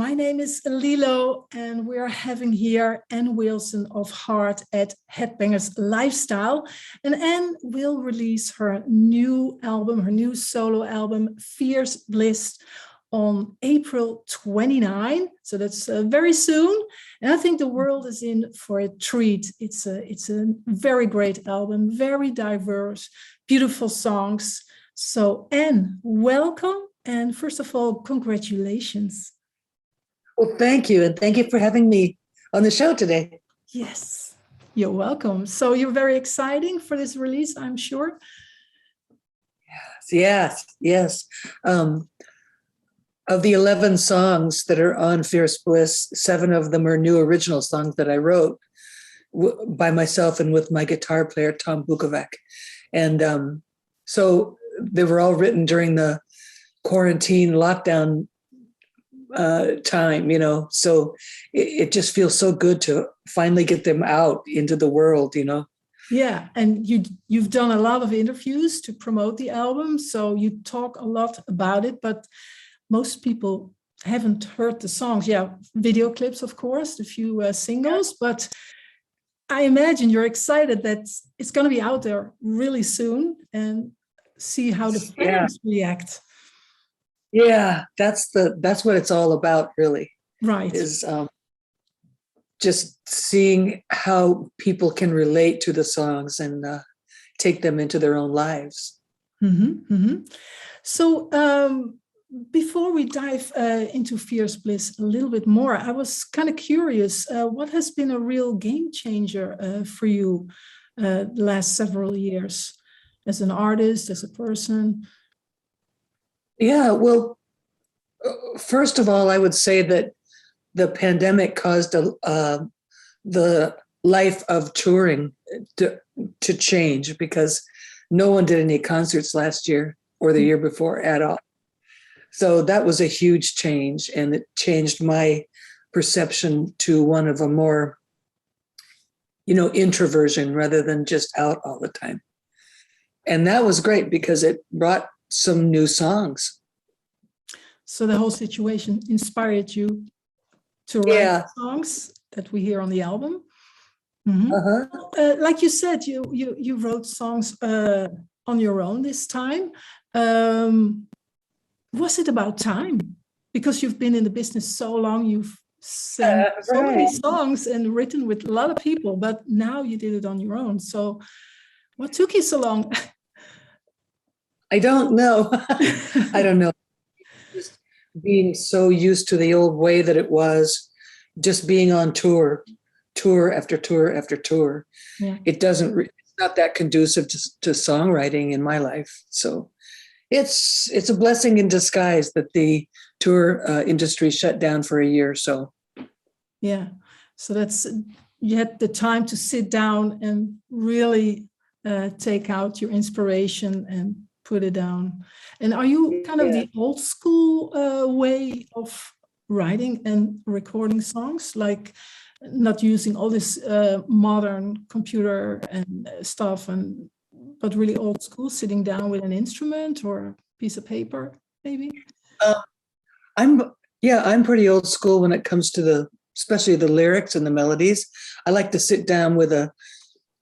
My name is Lilo, and we are having here Annwilson of Heart at HeadBangers LifeStyle. And Anne will release her new album, her new solo album, Fierce Bliss, on April 29. So that's very soon. And I think the world is in for a treat. It's a very great album, very diverse, beautiful songs. So Anne, welcome. And first of all, congratulations. Well, thank you. And thank you for having me on the show today. Yes, you're welcome. So you're very exciting for this release, I'm sure. Yes. Of the 11 songs that are on Fierce Bliss, 7 of them are new original songs that I wrote by myself and with my guitar player, Tom Bukovac. And so they were all written during the quarantine lockdown time, so it just feels so good to finally get them out into the world, Yeah, and you've done a lot of interviews to promote the album, so you talk a lot about it, but most people haven't heard the songs. Yeah, video clips, of course, a few singles, but I imagine you're excited that it's going to be out there really soon and see how the fans react. Yeah, that's what it's all about, really. Right. Is just seeing how people can relate to the songs and take them into their own lives. Mm-hmm, mm-hmm. So before we dive into Fierce Bliss a little bit more, I was kind of curious, what has been a real game changer for you the last several years as an artist, as a person? Yeah, well, first of all, I would say that the pandemic caused the life of touring to change, because no one did any concerts last year or the year before at all. So that was a huge change, and it changed my perception to one of a more, introversion rather than just out all the time. And that was great because it brought some new songs. So the whole situation inspired you to write songs that we hear on the album. Mm-hmm. Uh-huh. Like you said, you wrote songs on your own this time. Was it about time? Because you've been in the business so long, you've sang so many songs and written with a lot of people, but now you did it on your own. So what took you so long? I don't know. I don't know. Just being so used to the old way that it was, just being on tour after tour after tour. Yeah. It's not that conducive to songwriting in my life. So it's a blessing in disguise that the tour industry shut down for a year or so. Yeah. So you had the time to sit down and really take out your inspiration and put it down. And are you kind of the old school way of writing and recording songs, like not using all this modern computer and stuff, but really old school, sitting down with an instrument or a piece of paper, maybe? I'm pretty old school when it comes to especially the lyrics and the melodies. I like to sit down with a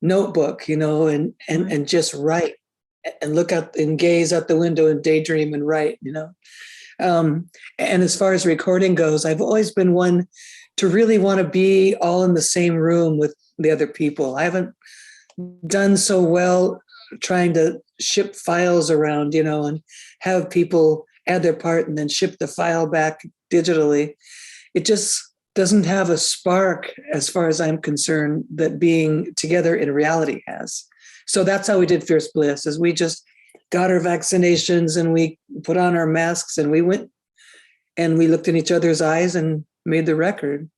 notebook, and just write and look out and gaze out the window and daydream and write, And as far as recording goes, I've always been one to really want to be all in the same room with the other people. I haven't done so well trying to ship files around, and have people add their part and then ship the file back digitally. It just doesn't have a spark, as far as I'm concerned, that being together in reality has. So that's how we did Fierce Bliss, is we just got our vaccinations and we put on our masks and we went and we looked in each other's eyes and made the record.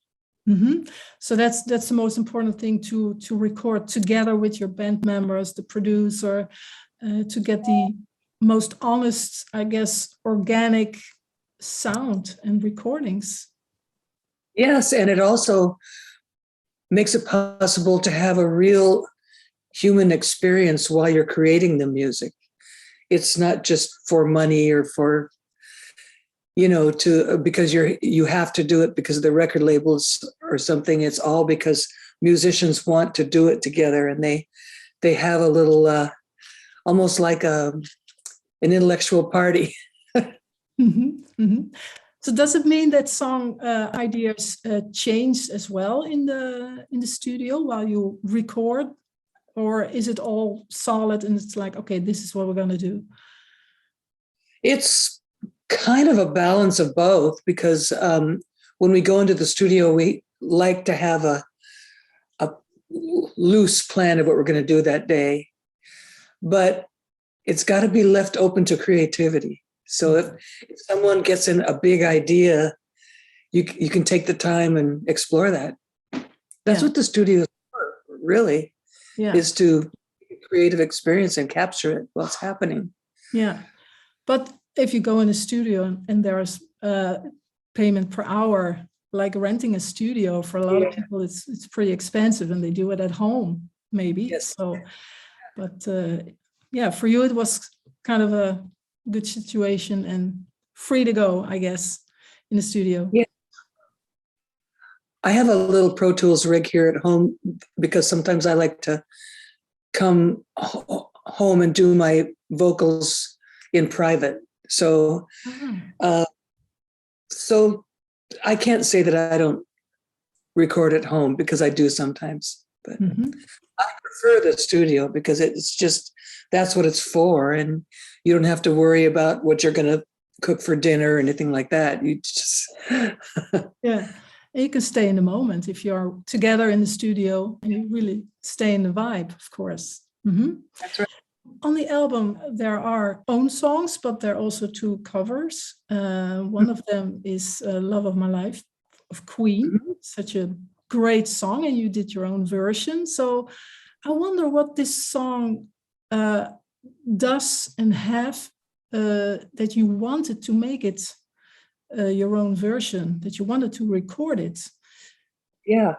Mm-hmm. So that's the most important thing, to record together with your band members, the producer, to get the most honest, I guess, organic sound and recordings. Yes, and it also makes it possible to have a real human experience while you're creating the music. It's not just for money or for, because you have to do it because of the record labels or something. It's all because musicians want to do it together, and they have a little almost like an intellectual party. So does it mean that song ideas change as well in the studio while you record, or is it all solid and it's like, okay, this is what we're going to do? It's kind of a balance of both, because when we go into the studio, we like to have a loose plan of what we're going to do that day, but it's got to be left open to creativity. So if someone gets in a big idea, you can take the time and explore that. That's what the studio is for, really, is to creative experience and capture it while it's happening. Yeah. But if you go in a studio and there's payment per hour, like renting a studio, for a lot of people, it's pretty expensive, and they do it at home, maybe. Yes. So, but for you, it was kind of a good situation and free to go, I guess, in the studio. Yeah. I have a little Pro Tools rig here at home because sometimes I like to come home and do my vocals in private. So, so I can't say that I don't record at home, because I do sometimes, but I prefer the studio because it's just, that's what it's for. And you don't have to worry about what you're going to cook for dinner or anything like that. You just, you can stay in the moment if you're together in the studio and you really stay in the vibe, of course. That's right. On the album, there are own songs, but there are also 2 covers. One of them is Love of My Life of Queen, such a great song, and you did your own version. So I wonder what this song does and have that you wanted to make it your own version, that you wanted to record it. Yeah.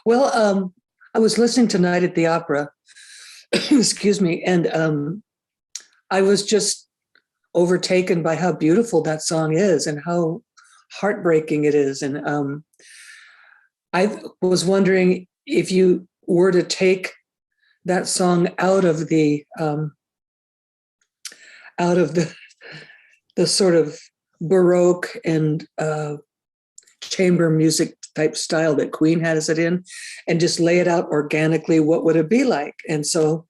Well, I was listening tonight at the opera, excuse me, and I was just overtaken by how beautiful that song is and how heartbreaking it is. And I was wondering if you were to take that song out of the sort of Baroque and chamber music type style that Queen has it in, and just lay it out organically, what would it be like? And so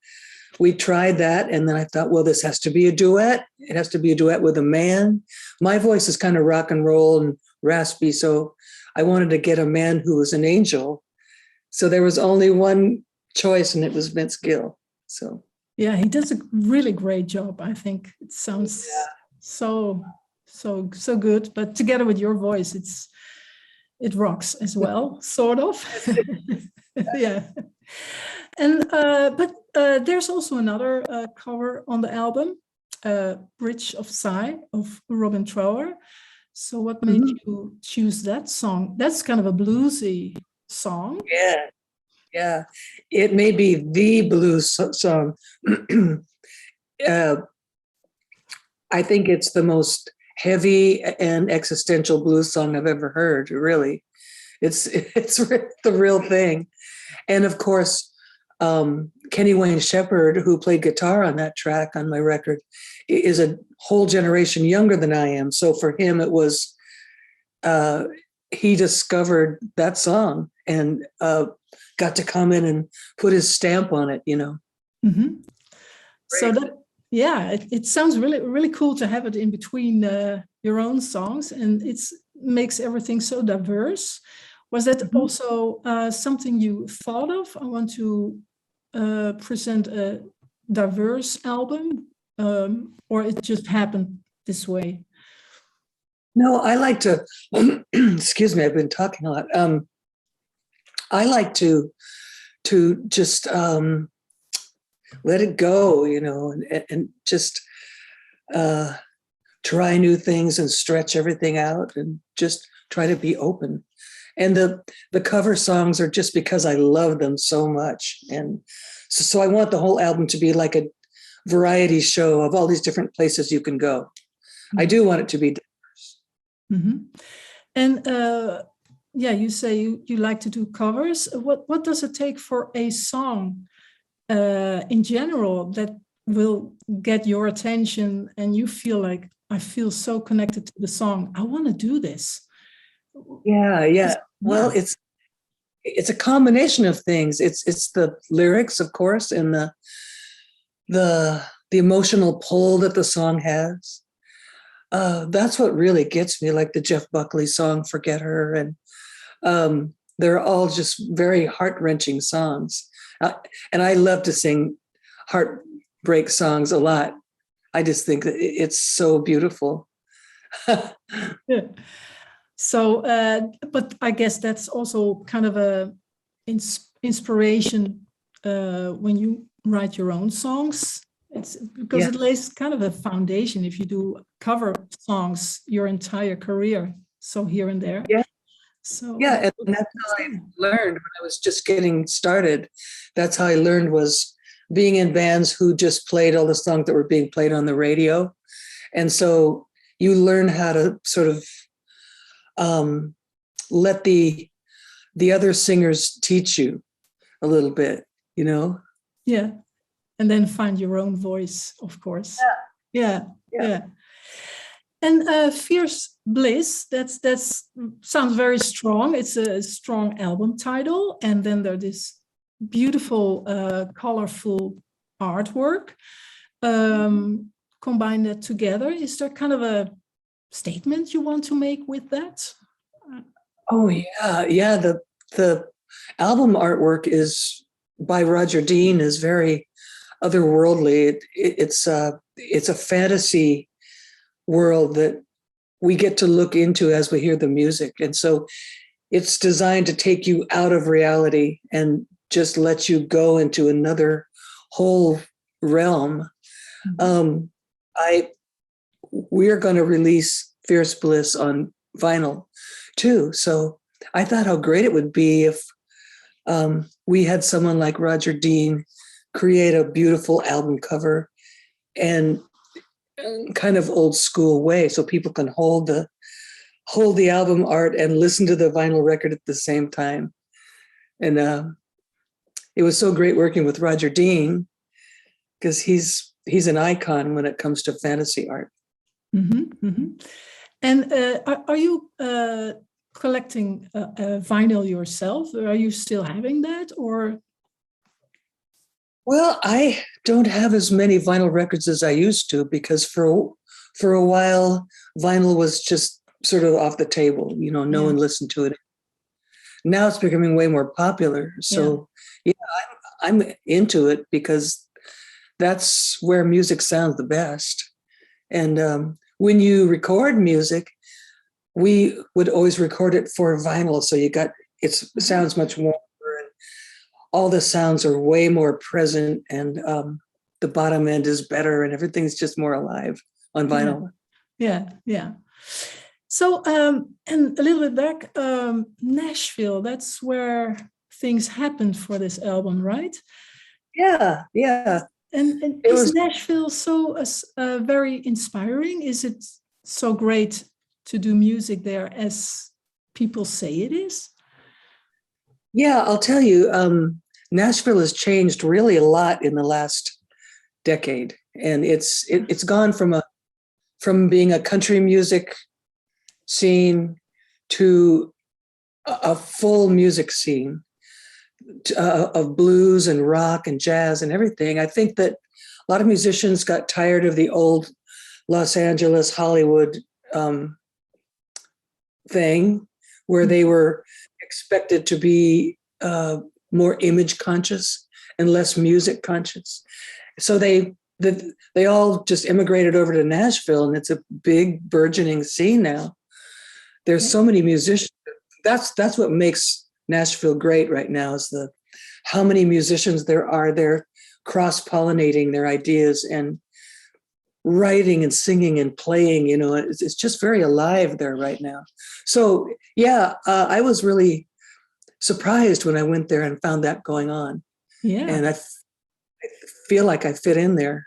we tried that, and then I thought, well, this has to be a duet. It has to be a duet with a man. My voice is kind of rock and roll and raspy, so I wanted to get a man who was an angel. So there was only one choice, and it was Vince Gill. So yeah, he does a really great job. I think it sounds so good, but together with your voice, it rocks as well, sort of. Yeah. And but there's also another cover on the album, Bridge of Sigh of Robin Trower. So what made you choose that song? That's kind of a bluesy song. Yeah, it may be the blues song. I think it's the most heavy and existential blues song I've ever heard. Really, it's the real thing. And of course, Kenny Wayne Shepherd, who played guitar on that track on my record, is a whole generation younger than I am. So for him, it was he discovered that song and got to come in and put his stamp on it, So that, it sounds really, really cool to have it in between your own songs, and it makes everything so diverse. Was that also something you thought of? I want to present a diverse album, or it just happened this way? No, I like to, excuse me, I've been talking a lot. I like to just let it go, and just try new things and stretch everything out and just try to be open. And the cover songs are just because I love them so much. And so I want the whole album to be like a variety show of all these different places you can go. I do want it to be diverse. And yeah, you say you like to do covers. What does it take for a song in general that will get your attention and you feel like, I feel so connected to the song, I want to do this? Yeah. Well, it's a combination of things. It's the lyrics, of course, and the emotional pull that the song has. That's what really gets me, like the Jeff Buckley song, Forget Her. And they're all just very heart-wrenching songs. And I love to sing heartbreak songs a lot. I just think that it's so beautiful. Yeah. So, but I guess that's also kind of a inspiration when you write your own songs. It's because it lays kind of a foundation if you do cover songs your entire career. So here and there. Yeah. So yeah, and that's how I learned when I was just getting started. That's how I learned, was being in bands who just played all the songs that were being played on the radio. And so you learn how to sort of let the other singers teach you a little bit, you know? Yeah. And then find your own voice, of course. Yeah. And Fierce Bliss, that's sounds very strong. It's a strong album title. And then there's this beautiful, colorful artwork. Combine that together. Is there kind of a statement you want to make with that? Oh yeah. The album artwork is by Roger Dean, is very otherworldly. It's a fantasy world that we get to look into as we hear the music, and so it's designed to take you out of reality and just let you go into another whole realm. We're going to release Fierce Bliss on vinyl too. So I thought how great it would be if we had someone like Roger Dean create a beautiful album cover and kind of old school way, so people can hold the album art and listen to the vinyl record at the same time. And it was so great working with Roger Dean, because he's an icon when it comes to fantasy art. And are you collecting vinyl yourself? Are you still having that, or? Well, I don't have as many vinyl records as I used to, because for a while vinyl was just sort of off the table. You know, no one listened to it. Now it's becoming way more popular. So I'm into it, because that's where music sounds the best. And when you record music, we would always record it for vinyl. So it sounds much warmer, and all the sounds are way more present, and the bottom end is better, and everything's just more alive on vinyl. Yeah. So, and a little bit back, Nashville, that's where things happened for this album, right? Yeah. And is Nashville so very inspiring? Is it so great to do music there as people say it is? Yeah, I'll tell you, Nashville has changed really a lot in the last decade, and it's gone from being a country music scene to a full music scene of blues and rock and jazz and everything. I think that a lot of musicians got tired of the old Los Angeles, Hollywood thing, where they were expected to be more image conscious and less music conscious. So they all just immigrated over to Nashville, and it's a big burgeoning scene now. There's so many musicians. That's what makes Nashville great right now, is how many musicians there are. They're cross-pollinating their ideas and writing and singing and playing. You know, it's just very alive there right now. So yeah, I was really surprised when I went there and found that going on. Yeah, and I feel like I fit in there.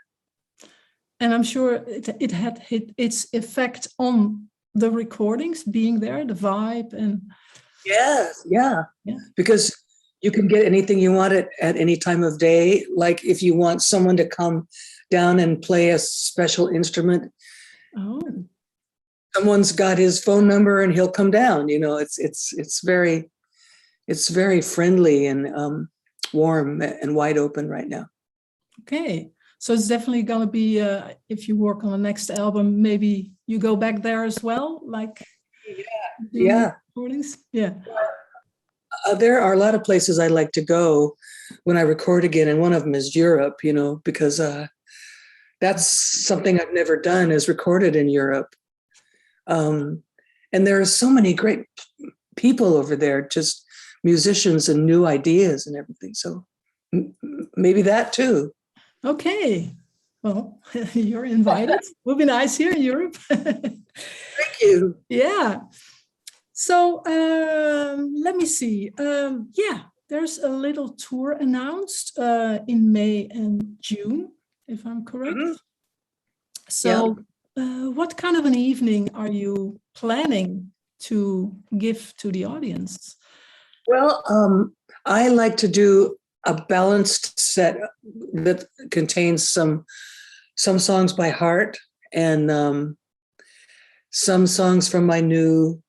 And I'm sure it had its effect on the recordings, being there, the vibe, and Yes, yeah. yeah. Because you can get anything you want at any time of day. Like if you want someone to come down and play a special instrument, Oh, someone's got his phone number and he'll come down. It's very friendly and warm and wide open right now. okay. So it's definitely gonna be if you work on the next album, maybe you go back there as well, like Yeah. recordings. Yeah. There are a lot of places I like to go when I record again, and one of them is Europe, because that's something I've never done, is recorded in Europe. And there are so many great people over there, just musicians and new ideas and everything. So maybe that too. Okay. Well, you're invited. Will be nice here in Europe. Thank you. Yeah. So let me see. Yeah, there's a little tour announced in May and June, if I'm correct. Mhm. So what kind of an evening are you planning to give to the audience? Well, I like to do a balanced set that contains some songs by heart and some songs from my new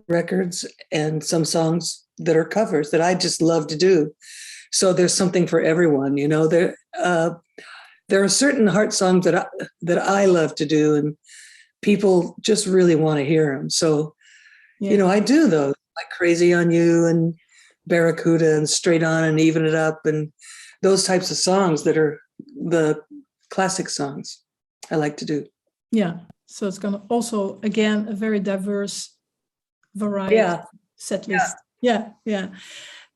records and some songs that are covers that I just love to do. So there's something for everyone, there are certain heart songs that I love to do, and people just really want to hear them. So, I do those, like Crazy on You and Barracuda and Straight On and Even It Up and those types of songs that are the classic songs I like to do. Yeah. So it's going to also, again, a very diverse variety set list. Yeah.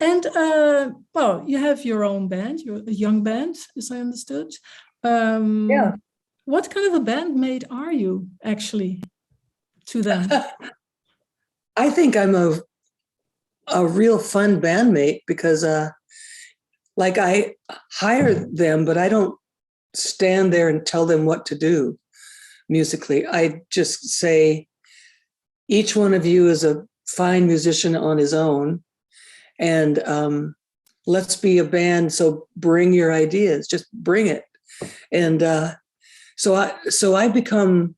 And well, you have your own band. You're a young band, as I understood. What kind of a bandmate are you actually to them? I think I'm a real fun bandmate because like I hire them, but I don't stand there and tell them what to do musically. I just say, each one of you is a fine musician on his own, and let's be a band. So bring your ideas, just bring it. And so I become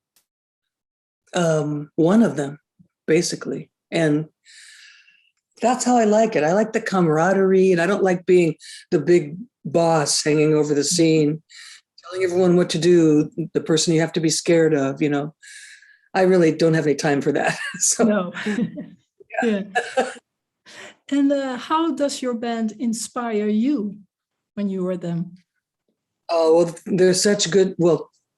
one of them, basically. And that's how I like it. I like the camaraderie, and I don't like being the big boss hanging over the scene, telling everyone what to do, the person you have to be scared of, I really don't have any time for that. So, no. Yeah. And how does your band inspire you when you were them? Oh, well, they're such good,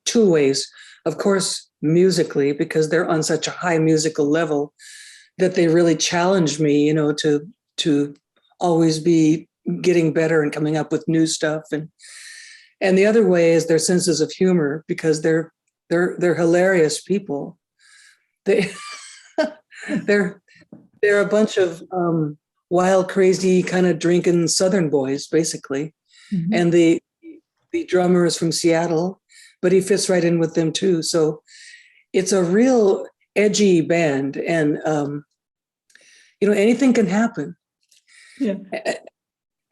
two ways. Of course, musically, because they're on such a high musical level that they really challenge me, to always be getting better and coming up with new stuff. And the other way is their senses of humor, because they're hilarious people. They're a bunch of wild, crazy, kind of drinking Southern boys, basically. Mm-hmm. And the drummer is from Seattle, but he fits right in with them too. So it's a real edgy band, and anything can happen. Yeah.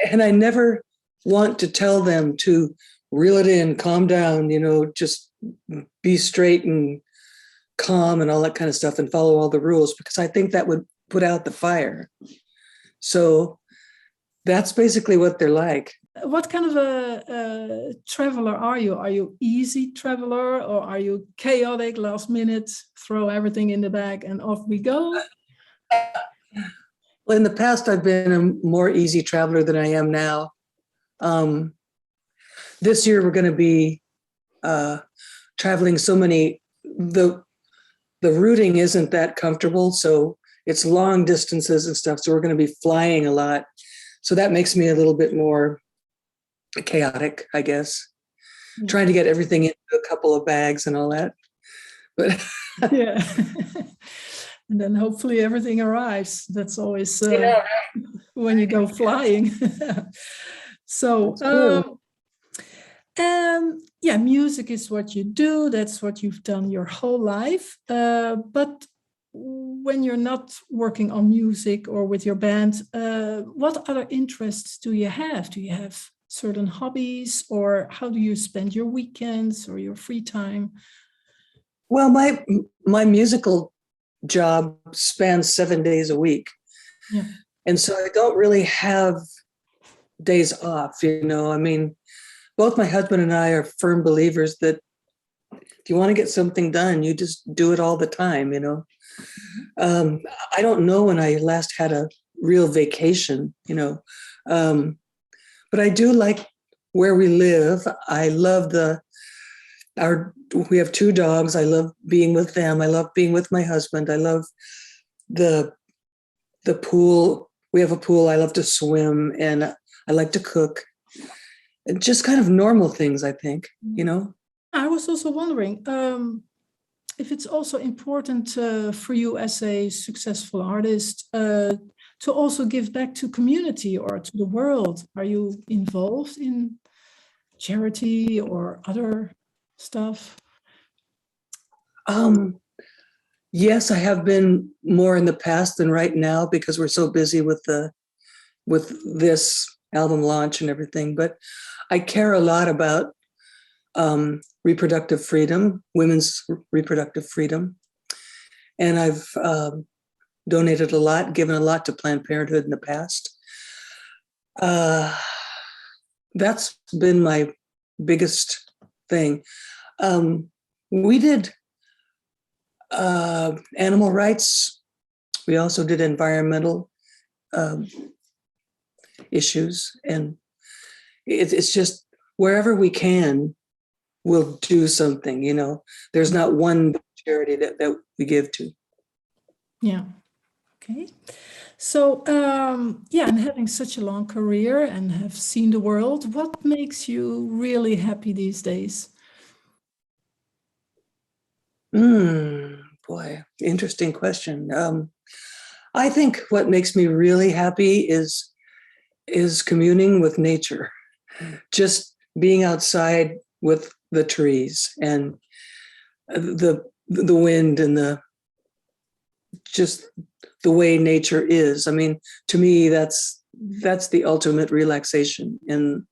And I never want to tell them to reel it in, calm down, just be straight and calm and all that kind of stuff and follow all the rules, because I think that would put out the fire. So that's basically what they're like. What kind of a traveler are you? Are you easy traveler, or are you chaotic, last minute, throw everything in the bag and off we go? Well, in the past, I've been a more easy traveler than I am now. This year, we're going to be traveling so many. The routing isn't that comfortable, so it's long distances and stuff. So we're going to be flying a lot. So that makes me a little bit more chaotic, I guess. Yeah. Trying to get everything into a couple of bags and all that. But yeah. And then hopefully everything arrives. That's always when you go flying. So yeah, music is what you do. That's what you've done your whole life. But when you're not working on music or with your band, what other interests do you have? Do you have certain hobbies, or how do you spend your weekends or your free time? Well, my musical job spans 7 days a week. Yeah. And so I don't really have days off, you know. I mean, both my husband and I are firm believers that if you want to get something done, you just do it all the time, you know. I don't know when I last had a real vacation, you know. But I do like where we live. I love we have 2 dogs. I love being with them. I love being with my husband. I love the pool. We have a pool. I love to swim, and I like to cook. And just kind of normal things, I think, you know. I was also wondering if it's also important for you as a successful artist to also give back to community or to the world. Are you involved in charity or other stuff? Yes, I have been more in the past than right now because we're so busy with this album launch and everything. But I care a lot about reproductive freedom, women's reproductive freedom. And I've donated a lot, given a lot to Planned Parenthood in the past. That's been my biggest thing. We did animal rights. We also did environmental issues. And it's just wherever we can, we'll do something, you know. There's not one charity that we give to. Yeah. Okay. So, and having such a long career and have seen the world, what makes you really happy these days? Boy, interesting question. I think what makes me really happy is communing with nature, just being outside with the trees and the wind and just the way nature is. I mean, to me, that's the ultimate relaxation and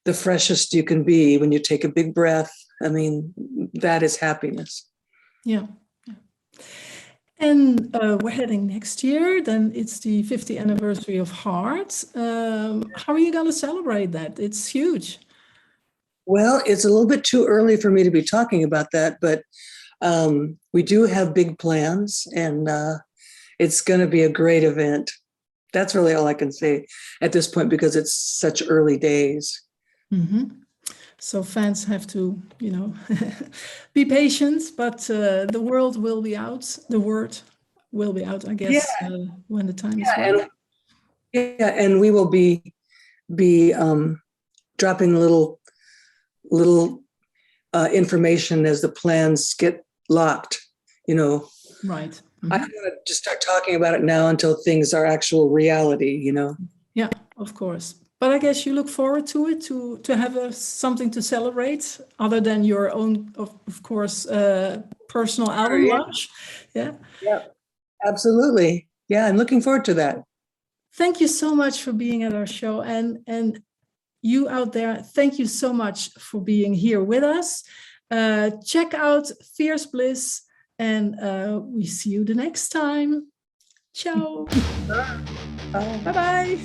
the freshest you can be when you take a big breath. I mean, that is happiness. Yeah. And we're heading next year, then it's the 50th anniversary of Heart. How are you going to celebrate that? It's huge. Well, it's a little bit too early for me to be talking about that, but we do have big plans, and it's going to be a great event. That's really all I can say at this point because it's such early days. Mm-hmm. So fans have to, be patient, but the word will be out, I guess, when the time is right. And we will be dropping little information as the plans get locked, you know. Right. Mm-hmm. I don't want to just start talking about it now until things are actual reality, you know. Yeah, of course. But I guess you look forward to it, to have something to celebrate other than your own, of course, personal album launch. Yeah. Yeah, absolutely. Yeah, I'm looking forward to that. Thank you so much for being at our show. And you out there, thank you so much for being here with us. Check out Fierce Bliss, and we see you the next time. Ciao. Bye. Bye-bye.